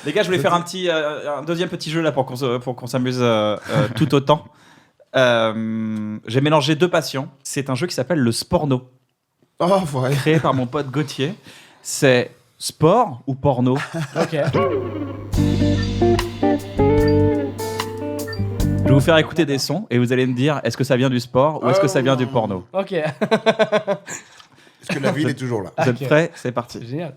Les gars, je voulais faire un deuxième petit jeu là pour qu'on s'amuse tout autant. J'ai mélangé deux passions. C'est un jeu qui s'appelle le Sporno. Oh, ouais. Créé par mon pote Gauthier. C'est sport ou porno. Ok. Je vais vous faire écouter des sons et vous allez me dire est-ce que ça vient du sport ou est-ce que ça vient du porno. Ok. Est-ce que la ville est toujours là? Vous êtes prêts? C'est parti. Génial.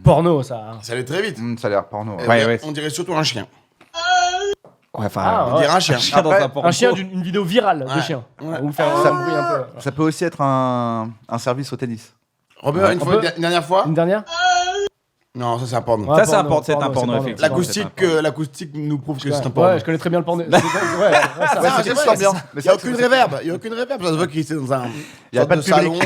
Porno, ça. Hein. Ça allait très vite. Ça a l'air porno. On dirait surtout un chien. Ouais, enfin, On dirait un chien. chien dans un porno. Un chien d'une vidéo virale de Ouais. chien. Ouais. Ou faire Ça- un bruit un peu. Ça peut aussi être un service au tennis. Robert, une dernière fois? Une dernière? Non, ça c'est un porno. Ouais, Ça, c'est un porno, porno, c'est un porno, porno. effectivement. L'acoustique nous prouve que c'est un porno. Ouais, je connais très bien le porno. Ah, c'est c'est vrai, vrai, bien. ça. Mais Il n'y a ça, aucune c'est- réverb. Il n'y a aucune réverb. Ça se voit qu'il était dans un Il y a sorte pas de de public.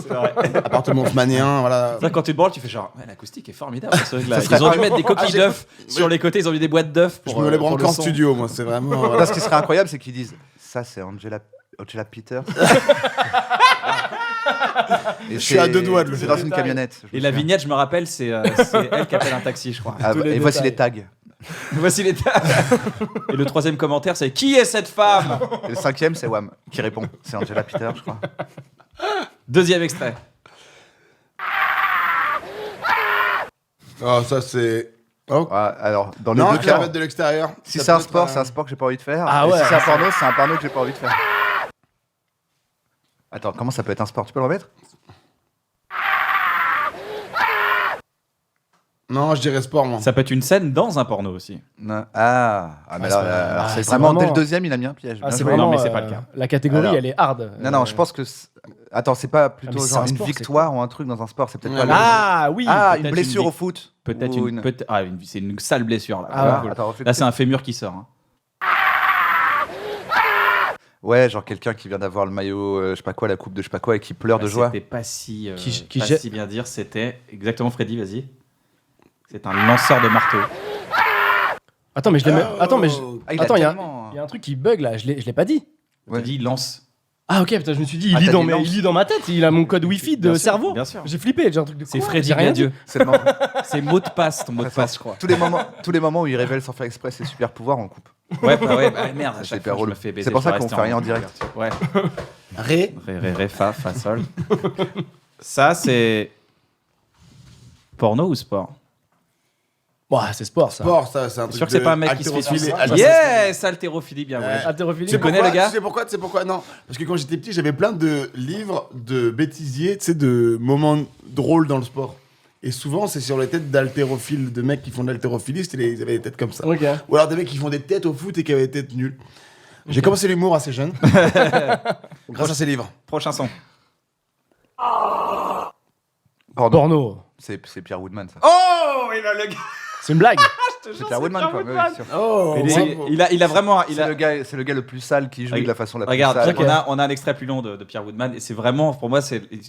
salon appartement haussmanien, voilà. Ça, quand tu te branles, tu fais genre, ouais, l'acoustique est formidable. Ce truc-là. Ils ont dû mettre des coquilles d'œufs sur les côtés, ils ont mis des boîtes d'œufs. Je me les branle pour qu'en le son. studio, moi. C'est vraiment. Là, ce qui serait incroyable, c'est qu'ils disent ça, c'est Angela Peters. Et Je suis à deux doigts de le C'est faire. dans une camionnette. je me Et la souviens. vignette, je me rappelle, c'est elle qui appelle un taxi, je crois. Ah, tous les et voici détails. les tags. Voici les tags. Et le troisième commentaire, c'est qui est cette femme? Et le cinquième, c'est Wham qui répond. C'est Angela Peters, je crois. Deuxième extrait. Oh, ça c'est. Oh. Ouais, alors, dans les Non, deux je la cas, mettre de l'extérieur. si Ça c'est un peut être sport, c'est un sport que j'ai pas envie de faire. Ah Et ouais. si c'est un porno, c'est un porno que j'ai pas envie de faire. Attends, comment ça peut être un sport? Tu peux le remettre? Non, je dirais sport, moi. Ça peut être une scène dans un porno aussi. Non. Ah, mais c'est alors, pas- alors, c'est c'est vraiment dès vraiment- le deuxième, il a mis un piège. Ah, Bien c'est joué. vraiment. mais c'est pas le cas. La catégorie, Alors- elle est hard. Non, je pense que. Attends, c'est pas plutôt mais c'est genre un une sport, c'est victoire ou un truc dans un sport, c'est peut-être Ouais. pas le. Ah oui. Ah, une peut-être blessure une au foot. Peut-être Ou une. c'est une sale blessure là. Ah, Cool. Attends, refais Là, le c'est un fémur qui sort. Hein. Ouais, genre quelqu'un qui vient d'avoir le maillot, je sais pas quoi, la coupe de je sais pas quoi, et qui pleure de joie. C'était pas si. Qui pas jette- si bien dire. C'était exactement Freddy. Vas-y. C'est un lanceur de marteau. Attends, mais je l'ai. Attends, mais. Ah, Attends, il y a tellement- un truc qui bug là. Je l'ai pas dit. Ouais. Dit lance. Ah ok, putain, je me suis dit, Ah, il t'as dit lance. lit dans ma tête. Il a mon code Wi-Fi de Bien sûr, cerveau. bien sûr. J'ai flippé. J'ai un truc de. C'est quoi Freddy J'ai rien Gadieu. C'est le moment- C'est mot de passe, ton mot de passe, je crois. tous les moments où il révèle sans faire exprès ses super pouvoirs, on coupe. Ouais, merde. À C'est chaque hyper fois, je me relou. fais baiser. C'est pour je ça dois qu'on rester fait rien en en direct. Ouais. Ré. Ré, fa, sol. Ça, c'est. Porno ou sport? Ouais, c'est sport ça. Sport, ça, c'est un truc. Sûr que c'est de pas un mec qui se fait haltérophilie. sucer. Yes, haltérophilie, bien Ouais. ouais. Haltérophilie. Tu sais connais pourquoi le gars? Tu sais pourquoi? Non. Parce que quand j'étais petit, j'avais plein de livres de bêtisiers, tu sais, de moments drôles dans le sport. Et souvent, c'est sur les têtes d'haltérophiles, de mecs qui font de l'haltérophilie, ils avaient des têtes comme ça. Ok. Ou alors des mecs qui font des têtes au foot et qui avaient des têtes nulles. J'ai commencé l'humour assez jeune. Grâce à ces livres. Prochain son. Porno. C'est Pierre Woodman, ça. Oh, il a le gars. C'est une blague. C'est Pierre Woodman, quoi. Oui, sûr. Oh, Il a vraiment. Il a... C'est le gars le plus sale qui joue de la façon la plus Regarde, sale. Ok. on a un extrait plus long de Pierre Woodman et c'est vraiment, pour moi,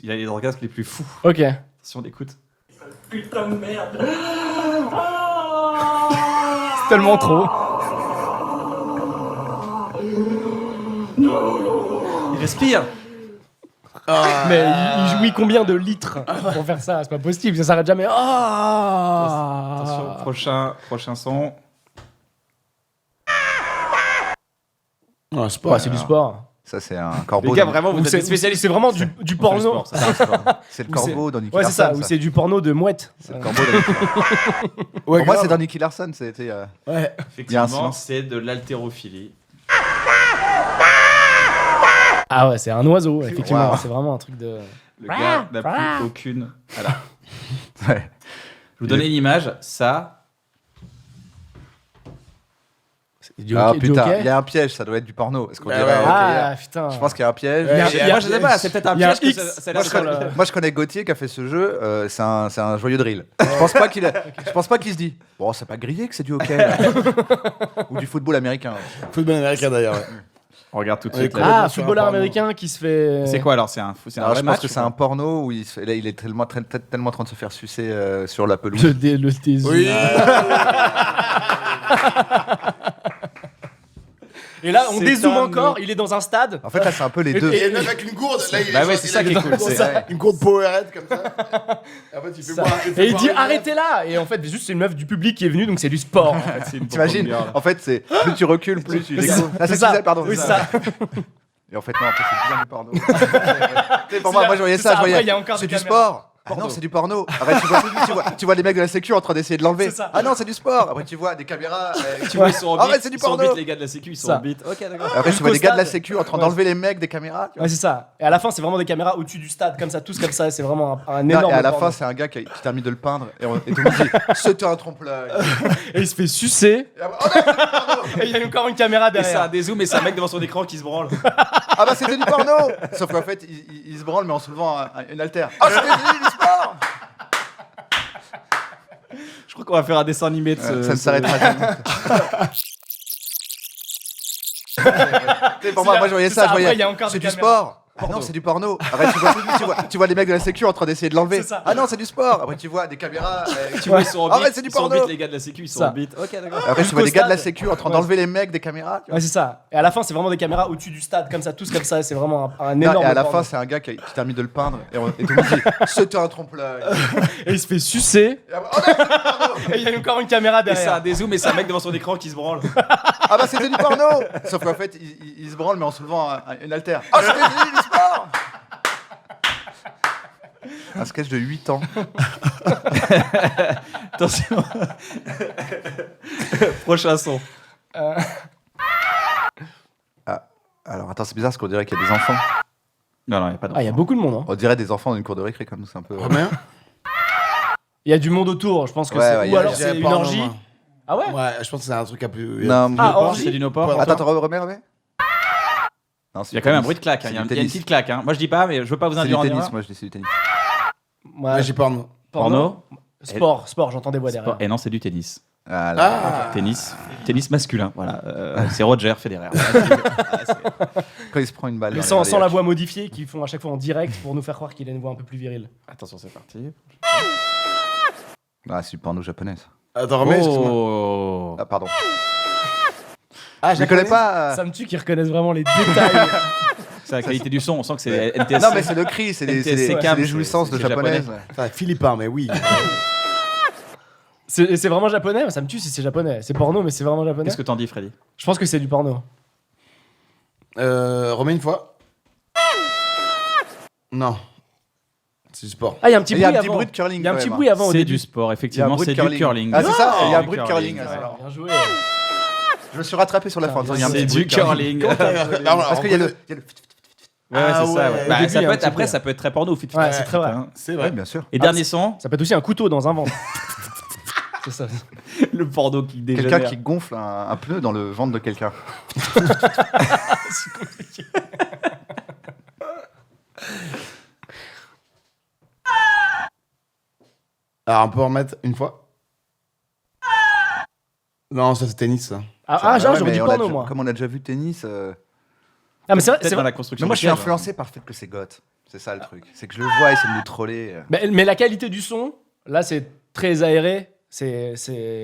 il a les orgasmes les plus fous. Ok. Si on écoute. Putain de merde. C'est tellement trop. Il respire. Mais il jouit combien de litres pour faire ça? C'est pas possible. Ça s'arrête jamais. Ah. Attention, prochain son. Oh, sport. Ouais, c'est du sport. Ça, c'est un Les corbeau. gars, dans- vraiment, Ou vous êtes c'est des spécialistes. c'est vraiment du C'est porno. sport, ça, c'est sport. C'est le Ou c'est- corbeau dans Nicky Ouais, c'est ça. Larson. Ou c'est du porno de mouette. C'est le corbeau dans Nicky Larson. Ouais, Pour moi, grave. c'est dans Nicky Larson. C'était. Ouais. Il y a un Effectivement, silence. c'est de l'haltérophilie. Ah ouais, c'est un oiseau. Effectivement, Wow. c'est vraiment un truc de. Le gars n'a plus aucune. Voilà. Ouais. Je vous donnais une image. Ça, Du Ah hockey- du putain, hockey. il y a un piège, ça doit être du porno. Est-ce qu'on Bah dirait ouais. un hockeyeur? Ah putain. Je pense qu'il y a un piège. Il y a- Et moi, je sais pas, c'est peut-être un il y a piège que X. ça Moi, a je l'air connais, de- moi, je connais Gauthier qui a fait ce jeu. C'est un joyeux drill. Je pense pas qu'il se dit. Bon, c'est pas grillé que c'est du hockey là. Ou du football américain. Football américain d'ailleurs. Ouais. On regarde tout de Ouais, suite. cool. là. Ah, Sur un footballeur porno. américain qui se fait. C'est quoi alors? C'est un Alors, vrai je pense match que ou c'est quoi un porno où là, il est tellement en train de se faire sucer sur la pelouse. Le Tézu. Oui. Et là, on C'est dézoome un encore, nom. il est dans un stade. En fait, là, c'est un peu les deux. Et il y a une meuf avec une gourde. Là, il Bah est ouais, genre- c'est il ça a qui est une- cool. c'est c'est- une gourde Powerade comme ça. Et après, tu fais Ça. boire. Et il dit arrêtez là. Et en fait, juste c'est une meuf du public qui est venue, donc c'est du sport. En fait. C'est une T'imagines girl. En fait, c'est plus tu recules, plus tu découvres. Ah, c'est ça, pardon. Oui, c'est c'est ça. Et en fait, non, après, c'est bien du porno. Tu sais, pour moi, je voyais C'est ça, ça, je voyais. après, il y a encore C'est des du caméras. sport. Ah non, c'est du porno. Après, tu vois les mecs de la sécu en train d'essayer de l'enlever. C'est ça. Ah non, c'est du sport. Après, tu vois des caméras. Tu vois, ils sont en Ah bite. ouais, c'est du ils sont en porno. bite, les gars de la sécu, ils sont Ça. en bite. Ok, d'accord. Après, tu vois Jusqu'au des gars de la stade. sécu en train Ouais. d'enlever les mecs des caméras. tu vois. Ouais, c'est ça. Et à la fin, c'est vraiment des caméras au-dessus du stade, comme ça, tous comme ça. C'est vraiment un Non, énorme. et à la porno. fin, c'est un gars qui t'a mis de le peindre et tout le monde dit c'était un trompe-l'œil. Et il se fait sucer. Et après, oh non, Et il y a encore une caméra Et c'est un derrière. dézoom et c'est un mec devant son écran qui se branle. ah bah c'était du porno. Sauf qu'en fait, il se branle mais en soulevant une haltère. Ah c'était du sport. Je crois qu'on va faire un dessin animé de Ça ce. ne s'arrêtera jamais. Tu sais, pour moi, je voyais C'est ça, ça, je voyais. après, il y a encore C'est des du caméras. sport. Ah non, c'est du porno. Après, tu vois les mecs de la sécu en train d'essayer de l'enlever. C'est ça. Ah non, c'est du sport. Après, tu vois des caméras. Tu vois, ils sont en Ah bite. ouais, c'est du ils sont en porno. bite, les gars de la sécu, ils sont Ça. en bite. Ok, d'accord. Après, tu vois des Jusqu'au gars de la stade. sécu en train Ouais. d'enlever les mecs des caméras. tu vois. Ouais, c'est ça. Et à la fin, c'est vraiment des caméras au-dessus du stade, comme ça, tous comme ça. C'est vraiment un Non, énorme. et à la porno. fin, c'est un gars qui t'a mis de le peindre et tout le monde dit c'était un trompe-l'œil. Et il se fait sucer. Et après, oh non, Et il y a encore une caméra Et c'est un derrière. dézoom et c'est un mec devant son écran qui se branle. ah bah c'était du porno. Sauf qu'en fait, il se branle mais en soulevant une haltère. Ah c'était du sport. Un sketch de 8 ans. Attention. Prochain son. Alors attends, c'est bizarre parce qu'on dirait qu'il y a des enfants. Non, non, il n'y a pas Ah, il y a beaucoup de monde. Hein. On dirait des enfants dans une cour de récré comme nous, c'est un peu. Romain. Il y a du monde autour. Je pense que Ouais, c'est. ouais, il y Ou a- alors Je dirais c'est une porno, orgie. moi. Ah ouais. Ouais, je pense que c'est un truc un peu. Non, Ah, Noport, orgie. c'est du Noport. Ouais, Attends, remets. Non, Il y a quand même un bruit de claque. hein. C'est Il y a du une tennis. petite claque. hein. Moi, je dis pas, mais je veux pas vous C'est du induire en tennis, erreur. moi je dis c'est du tennis. Ouais, j'ai porno. Porno. Sport, j'entends des voix derrière. Et non, c'est du tennis. Ah, là. Ah. Tennis masculin. Voilà. C'est Roger Federer. Quand il se prend une balle. Mais dans sans les la yeux. voix modifiée qu'ils font à chaque fois en direct pour nous faire croire qu'il a une voix un peu plus virile. Attention, c'est parti. Ah, c'est du porno japonais ça. Attends, Romain, excuse-moi. Oh. Ah, pardon. Ah, Je ne connais pas. Ça me tue qu'ils reconnaissent vraiment les détails. C'est la qualité du son. On sent que c'est NTSC. Non, mais c'est le cri, c'est NTSC Cam, les jouissances de c'est japonais. japonaises. Enfin, philippin, mais oui. C'est vraiment japonais. Ça me tue si c'est japonais. C'est porno, mais c'est vraiment japonais. Qu'est-ce que t'en dis, Freddy? Je pense que c'est du porno. Romain, une fois. Non. C'est du sport. Ah, il y a un petit Il y a bruit un petit avant. bruit de curling. Il y a un quand petit même, bruit avant au C'est début. du sport, Il y a un effectivement. bruit de C'est du curling. Ah, c'est ça. Non. Il y a un Du bruit de curling. alors. Bien joué. Je me suis rattrapé sur la fin. Il y a un C'est petit bruit du de curling. curling. Parce qu'il y a le. Ouais, Ah c'est ça. ouais. ouais. Bah, Au début, ça il y a peut un être, petit après, bruit. ça peut être très porno. Fit, fit, Ouais, fit, c'est fit, très vrai. hein. C'est Ouais, vrai. bien sûr. Et dernier son, Ça peut être aussi un couteau dans un ventre. C'est ça. le porno qui dégénère. Quelqu'un qui gonfle un pneu dans le ventre de quelqu'un. Alors, on peut en remettre une fois. Non, ça c'est tennis, ça. Ah, genre, Ouais, j'aurais mais dit on a porno, déjà- moi. Comme on a déjà vu tennis. Ah, mais c'est vrai. Peut-être c'est dans vrai. la construction. Mais moi, je suis du influencé par le fait que c'est goth. C'est ça le truc. C'est que je le vois essayer de nous troller. Mais la qualité du son, là, c'est très aéré. C'est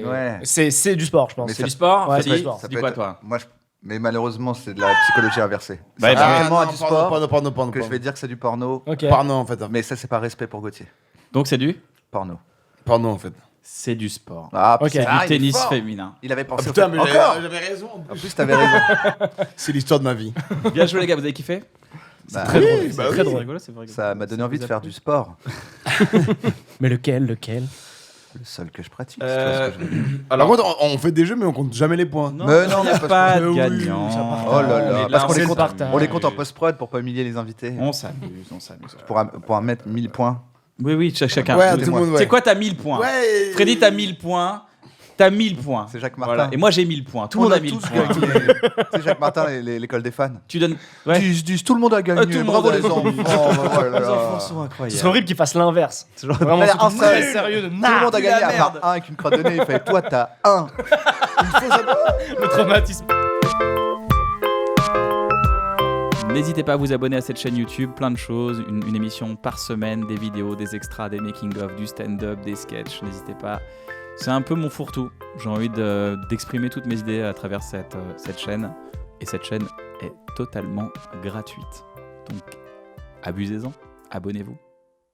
Ouais. c'est du sport, je pense. Mais C'est ça- du sport. Ouais, Freddy, c'est du sport. tu Ça dis peut quoi, être- toi? Moi, mais malheureusement, c'est de la psychologie inversée. Bah, C'est bah, tellement non, du sport porno. que je vais dire que c'est du porno. Ok. Porno, en fait. Mais ça, c'est par respect pour Gauthier. Donc, c'est du Porno. Porno, en fait. C'est du sport. Ah, Ok. C'est ah, du il est tennis fort. féminin. Il avait pensé. Putain, au fait- mais Encore. j'avais raison. En plus, t'avais raison. C'est l'histoire de ma vie. Bien joué, les gars, vous avez kiffé? Bah, Très Oui, drôle. bah c'est oui. très drôle. rigolo, c'est vrai. ça m'a donné envie de faire du sport. Mais lequel Le seul que je pratique. tu vois ce que je veux dire. Alors, par contre, on fait des jeux, mais on compte jamais les points. Non, Mais non, il n'y a parce pas que- de Oui, gagnant. ça part. Oh là là, Mais parce qu'on c'est les le compte, partage. on les compte en post-prod pour pas humilier les invités. On s'amuse, on s'amuse. Pour un mettre 1000 points. Oui, oui, chacun. Ouais, Tout- tout le monde, ouais. C'est quoi, t'as 1000 points? Ouais. Freddy, t'as 1000 points. T'as 1000 points. C'est Jacques Martin. Voilà. Et moi, j'ai 1000 points. Tout le monde a 1000 points. C'est Jacques Martin, l'école des fans. Tu donnes. Ouais. Dis, tout le monde a gagné. Tout le Bravo monde a les enfants. gagné. Oh là là. Les enfants sont Ce incroyables. serait horrible qu'ils fassent l'inverse. C'est genre- Vraiment, Mais c'est un très seul. sérieux de Tout le monde a dis gagné la à part merde. un avec une croix de nez. Il fait toi t'as un. le traumatisme. N'hésitez pas à vous abonner à cette chaîne YouTube, plein de choses, une émission par semaine, des vidéos, des extras, des making-of, du stand-up, des sketchs, n'hésitez pas. C'est un peu mon fourre-tout. J'ai envie d'exprimer toutes mes idées à travers cette chaîne. Et cette chaîne est totalement gratuite. Donc, abusez-en, abonnez-vous.